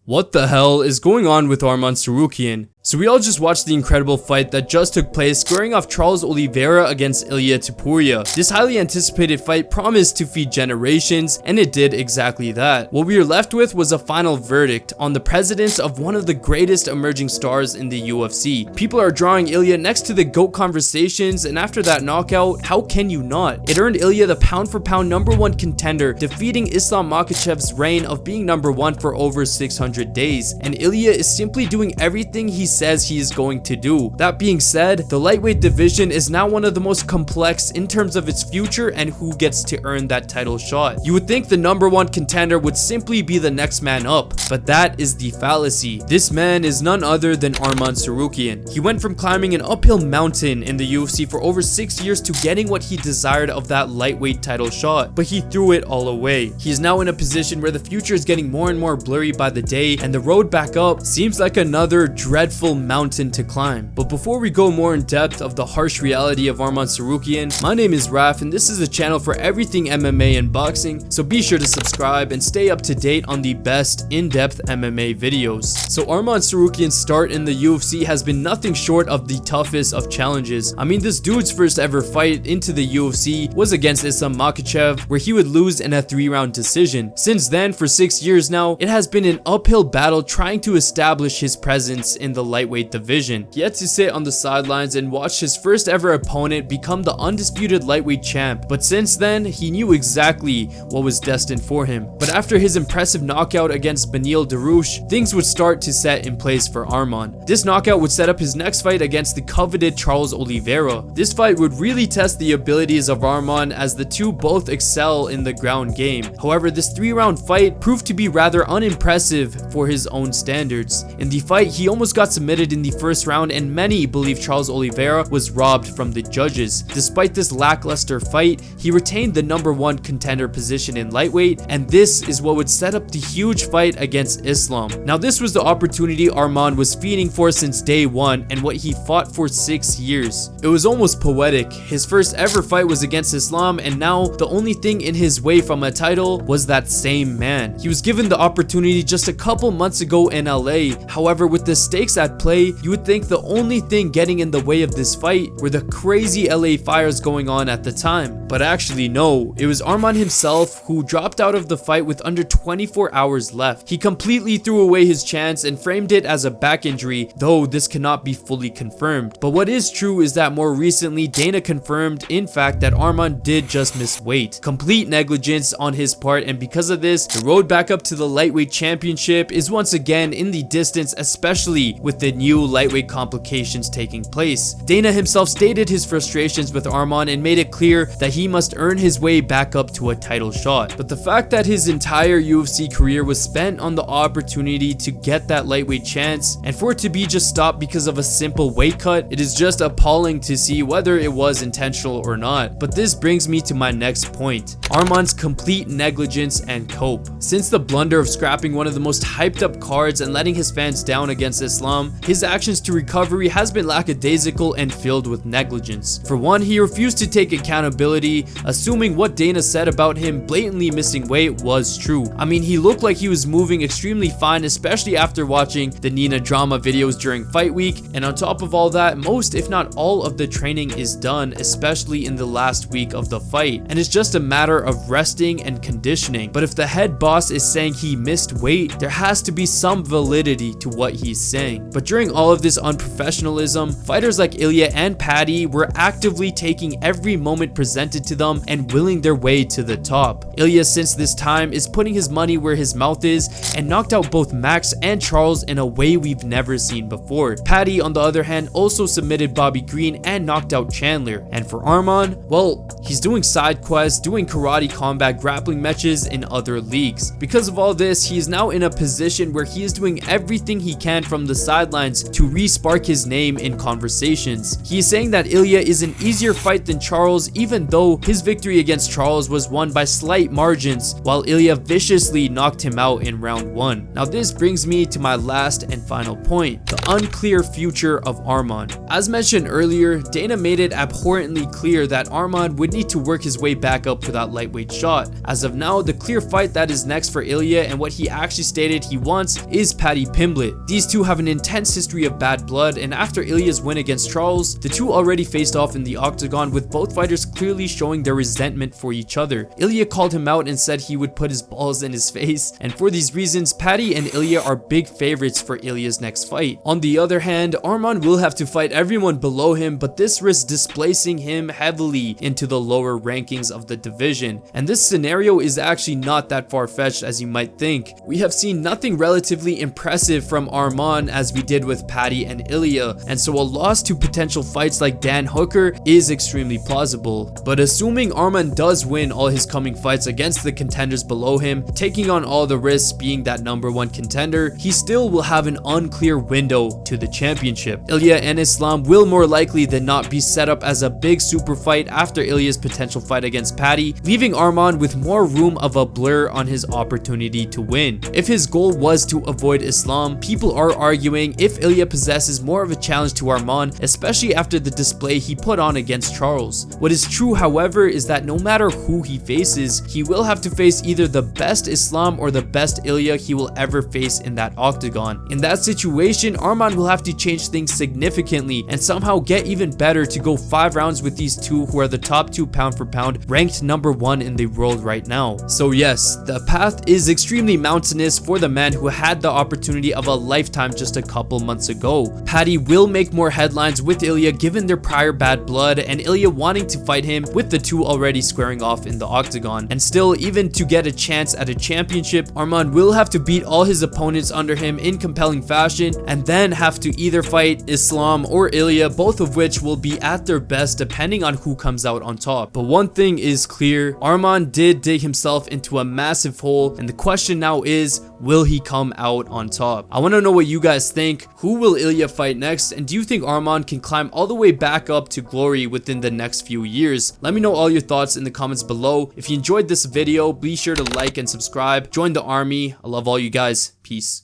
What the hell is going on with Arman Tsarukyan? So we all just watched the incredible fight that just took place, squaring off Charles Oliveira against Ilia Topuria. This highly anticipated fight promised to feed generations, and it did exactly that. What we were left with was a final verdict on the presence of one of the greatest emerging stars in the UFC. People are drawing Ilia next to the GOAT conversations, and after that knockout, how can you not? It earned Ilia the pound-for-pound #1 contender, defeating Islam Makhachev's reign of being #1 for over 600 days. And Ilia is simply doing everything he says he is going to do. That being said, the lightweight division is now one of the most complex in terms of its future and who gets to earn that title shot. You would think the #1 contender would simply be the next man up, but that is the fallacy. This man is none other than Arman Tsarukyan. He went from climbing an uphill mountain in the UFC for over 6 years to getting what he desired of that lightweight title shot, but he threw it all away. He is now in a position where the future is getting more and more blurry by the day, and the road back up seems like another dreadful mountain to climb. But before we go more in depth of the harsh reality of Arman Tsarukyan, my name is Raf, and this is a channel for everything MMA and boxing, so be sure to subscribe and stay up to date on the best in-depth MMA videos. So Arman Tsarukyan's start in the UFC has been nothing short of the toughest of challenges. I mean, this dude's first ever fight into the UFC was against Islam Makhachev, where he would lose in a 3-round decision. Since then, for 6 years now, it has been an uphill battle trying to establish his presence in the lightweight division. He had to sit on the sidelines and watch his first ever opponent become the undisputed lightweight champ, but since then he knew exactly what was destined for him. But after his impressive knockout against Beneil Dariush, things would start to set in place for Arman. This knockout would set up his next fight against the coveted Charles Oliveira. This fight would really test the abilities of Arman, as the two both excel in the ground game. However, this 3-round fight proved to be rather unimpressive for his own standards. In the fight, he almost got submitted in the first round, and many believe Charles Oliveira was robbed from the judges. Despite this lackluster fight, he retained the #1 contender position in lightweight, and this is what would set up the huge fight against Islam. Now, this was the opportunity Arman was feeding for since day one, and what he fought for 6 years. It was almost poetic. His first ever fight was against Islam, and now the only thing in his way from a title was that same man. He was given the opportunity just a couple months ago in LA. However, with the stakes at play, you would think the only thing getting in the way of this fight were the crazy LA fires going on at the time. But actually no, it was Arman himself who dropped out of the fight with under 24 hours left. He completely threw away his chance and framed it as a back injury, though this cannot be fully confirmed. But what is true is that more recently Dana confirmed in fact that Arman did just miss weight. Complete negligence on his part, and because of this, the road back up to the lightweight championship is once again in the distance, especially with the new lightweight complications taking place. Dana himself stated his frustrations with Arman and made it clear that he must earn his way back up to a title shot. But the fact that his entire UFC career was spent on the opportunity to get that lightweight chance, and for it to be just stopped because of a simple weight cut, it is just appalling to see whether it was intentional or not. But this brings me to my next point: Arman's complete negligence and cope. Since the blunder of scrapping one of the most hyped up cards and letting his fans down against Islam, his actions to recovery has been lackadaisical and filled with negligence. For one, he refused to take accountability, assuming what Dana said about him blatantly missing weight was true. I mean, he looked like he was moving extremely fine, especially after watching the Nina drama videos during fight week, and on top of all that, most if not all of the training is done, especially in the last week of the fight, and it's just a matter of resting and conditioning. But if the head boss is saying he missed weight, there has to be some validity to what he's saying. But during all of this unprofessionalism, fighters like Ilia and Paddy were actively taking every moment presented to them and willing their way to the top. Ilia, since this time, is putting his money where his mouth is and knocked out both Max and Charles in a way we've never seen before. Paddy, on the other hand, also submitted Bobby Green and knocked out Chandler. And for Arman, well, he's doing side quests, doing karate combat grappling matches in other leagues. Because of all this, he is now in a position where he is doing everything he can from the sidelines sidelines to re-spark his name in conversations. He is saying that Ilya is an easier fight than Charles, even though his victory against Charles was won by slight margins, while Ilya viciously knocked him out in round 1. Now this brings me to my last and final point, the unclear future of Arman. As mentioned earlier, Dana made it abhorrently clear that Arman would need to work his way back up for that lightweight shot. As of now, the clear fight that is next for Ilya and what he actually stated he wants is Paddy Pimblett. These two have an intense history of bad blood, and after Ilya's win against Charles, the two already faced off in the octagon, with both fighters clearly showing their resentment for each other. Ilya called him out and said he would put his balls in his face, and for these reasons, Paddy and Ilya are big favorites for Ilya's next fight. On the other hand, Arman will have to fight everyone below him, but this risks displacing him heavily into the lower rankings of the division, and this scenario is actually not that far-fetched as you might think. We have seen nothing relatively impressive from Arman as we did with Paddy and Ilya, and so a loss to potential fights like Dan Hooker is extremely plausible. But assuming Arman does win all his coming fights against the contenders below him, taking on all the risks being that #1 contender, he still will have an unclear window to the championship. Ilya and Islam will more likely than not be set up as a big super fight after Ilya's potential fight against Paddy, leaving Arman with more room of a blur on his opportunity to win. If his goal was to avoid Islam, people are arguing if Ilya possesses more of a challenge to Arman, especially after the display he put on against Charles. What is true, however, is that no matter who he faces, he will have to face either the best Islam or the best Ilya he will ever face in that octagon. In that situation, Arman will have to change things significantly and somehow get even better to go 5 rounds with these two who are the top 2 pound for pound, ranked #1 in the world right now. So yes, the path is extremely mountainous for the man who had the opportunity of a lifetime just a couple months ago. Paddy will make more headlines with Ilya given their prior bad blood and Ilya wanting to fight him, with the two already squaring off in the octagon. And still, even to get a chance at a championship, Arman will have to beat all his opponents under him in compelling fashion, and then have to either fight Islam or Ilya, both of which will be at their best depending on who comes out on top. But one thing is clear, Arman did dig himself into a massive hole, and the question now is, will he come out on top? I want to know what you guys think. Who will Ilya fight next, and do you think Arman can climb all the way back up to glory within the next few years? Let me know all your thoughts in the comments below. If you enjoyed this video, be sure to like and subscribe. Join the army. I love all you guys. Peace.